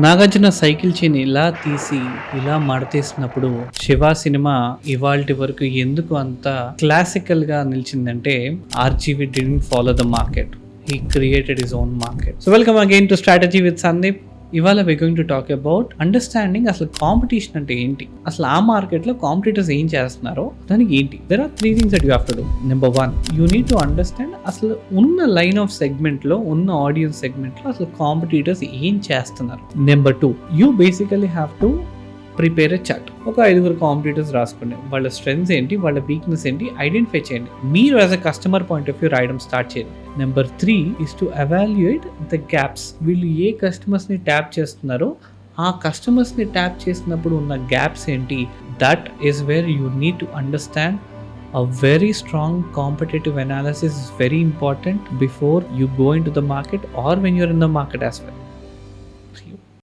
Nagarjuna cycle chain ఇలా తీసి ఇలా మడతేసినప్పుడు శివ సినిమా ఇవాల్టి వరకు ఎందుకు అంత క్లాసికల్ గా నిలిచిందంటే RGV didn't follow the market, he created his own market. So welcome again to strategy with Sandeep. ఇవాళ we going to talk about understanding అసలు కాంపిటీషన్ అంటే ఏంటి, అసలు ఆ మార్కెట్లో కాంపిటీటర్స్ ఏం చేస్తున్నారో దానికి ఏంటి. There are 3 things that you have to do. Number 1, you need to understand అసలు ఉన్న లైన్ ఆఫ్ సెగ్మెంట్లో, ఉన్న ఆడియన్స్ సెగ్మెంట్లో అసలు కాంపిటీటర్స్ ఏం చేస్తున్నారు. Number 2, you basically have to prepare a chart. ఒక 5 కాంపిటీటర్స్ రాసుకోండి, వాళ్ళ స్ట్రెంగ్స్ ఏంటి, వాళ్ళ వీక్నెస్ ఏంటి ఐడెంటిఫై చేయండి. మీరు as a customer point of view రాయడం స్టార్ట్ చేయండి. Number 3 is to evaluate the gaps. వీళ్ళు ఏ కస్టమర్స్ని ట్యాప్ చేస్తున్నారో ఆ కస్టమర్స్ని ట్యాప్ చేసినప్పుడు ఉన్న గ్యాప్స్ ఏంటి. That is where you need to understand. A very strong competitive analysis is very important before you go into the market or when you're in the market as well.